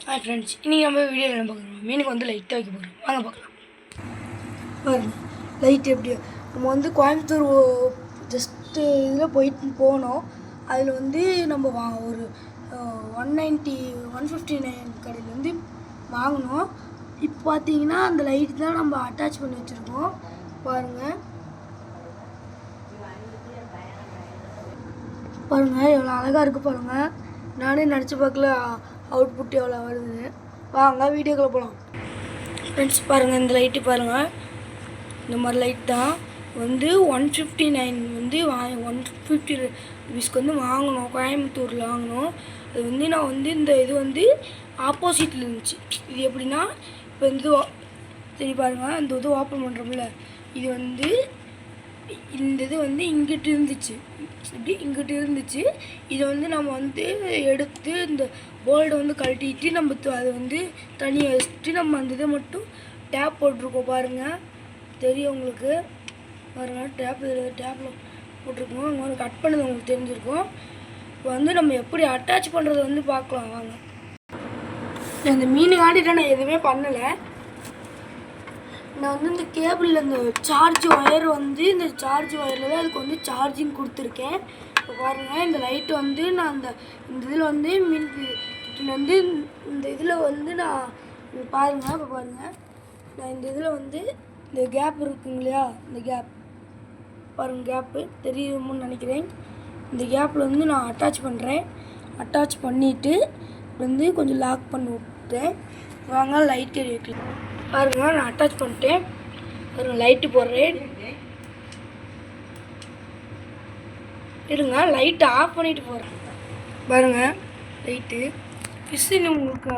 Hi friends, இன்றைக்கி நம்ம வீடியோவில் என்ன பார்க்குறோம்? மீனுக்கு வந்து லைட்டாக வைக்க போகிறோம். வாங்க பார்க்கலாம். பாருங்கள் லைட் எப்படி நம்ம வந்து கோயம்புத்தூர் ஜஸ்ட்டு இதில் போனோம். அதில் வந்து நம்ம ஒரு 159 கடையில் வந்து வாங்கினோம். இப்போ பார்த்தீங்கன்னா அந்த லைட் தான் நம்ம அட்டாச் பண்ணி வச்சுருக்கோம். பாருங்கள் எவ்வளோ அழகாக இருக்குது பாருங்கள். நானே நினச்சி பார்க்கல அவுட்புட் எவ்வளோ வருது. வாங்க வீடியோக்குள்ளே போகலாம். ஃப்ரெண்ட்ஸ் பாருங்கள், இந்த லைட்டு பாருங்கள். இந்த மாதிரி லைட் தான் வந்து 159 வந்து 150 ருபீஸ்க்கு வந்து வாங்கினோம். கோயம்புத்தூரில் வாங்கினோம். அது வந்து நான் வந்து இந்த இது வந்து ஆப்போசிட்டில் இருந்துச்சு. இது எப்படின்னா, இப்போ இந்த சரி பாருங்கள், இந்த இது ஓப்பன் பண்ணுறோம்ல, இது வந்து இந்த இது வந்து இங்கிட்டு இருந்துச்சு, இப்படி இங்கிட்டு இருந்துச்சு. இதை வந்து நம்ம வந்து எடுத்து இந்த போல்டை வந்து கழட்டிட்டு நம்ம அதை வந்து தனியாக வச்சுட்டு நம்ம அந்த இதை மட்டும் டேப் போட்டிருக்கோம். பாருங்கள் தெரியும் உங்களுக்கு. பாருங்கள் டேப்பில் போட்டிருக்கோம். அங்கே வந்து கட் பண்ணது உங்களுக்கு தெரிஞ்சிருக்கும். இப்போ வந்து நம்ம எப்படி அட்டாச் பண்ணுறது வந்து பார்க்கலாம் வாங்க. இந்த மீனுக்காண்டிட்டு நான் எதுவுமே பண்ணலை. நான் வந்து இந்த கேபிளில் இந்த சார்ஜ் ஒயர் வந்து இந்த சார்ஜ் ஒயரில் தான் அதுக்கு வந்து சார்ஜிங் கொடுத்துருக்கேன். இப்போ பாருங்கள், இந்த லைட்டு வந்து நான் இந்த இதில் வந்து வந்து இந்த இதில் வந்து நான் பாருங்கள். இப்போ பாருங்கள், நான் இந்த இதில் வந்து இந்த கேப் இருக்குங்க இல்லையா, இந்த கேப் பாருங்கள், கேப்பு தெரியும்னு நினைக்கிறேன். இந்த கேப்பில் வந்து நான் அட்டாச் பண்ணுறேன். அட்டாச் பண்ணிவிட்டு வந்து கொஞ்சம் லாக் பண்ணி விட்டேன். வாங்க லைட் வைக்கலாம். பாருங்கள், நான் அட்டாச் பண்ணிட்டேன். பாருங்கள் லைட்டு போடுறேன். இருங்க, லைட்டை ஆஃப் பண்ணிட்டு போகிறேன். பாருங்கள் லைட்டு ஃபிஷ்ஷு உங்களுக்கு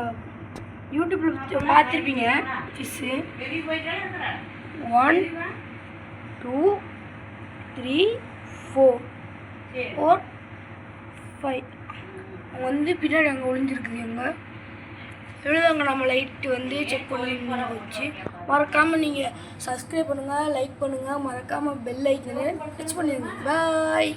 யூடியூப்பில் பார்த்துருப்பீங்க. ஃபிஷ்ஷு 1 2 3 4 5 வந்து பின்னாடி அங்கே ஒளிஞ்சிருக்குது. எங்கே எழுதாங்க. நம்ம லைட்டு வந்து செக் பண்ணி போச்சு. மறக்காமல் நீங்கள் சப்ஸ்கிரைப் பண்ணுங்கள், லைக் பண்ணுங்கள், மறக்காமல் பெல் ஐக்கனை டச் பண்ணிடுங்க. பாய்.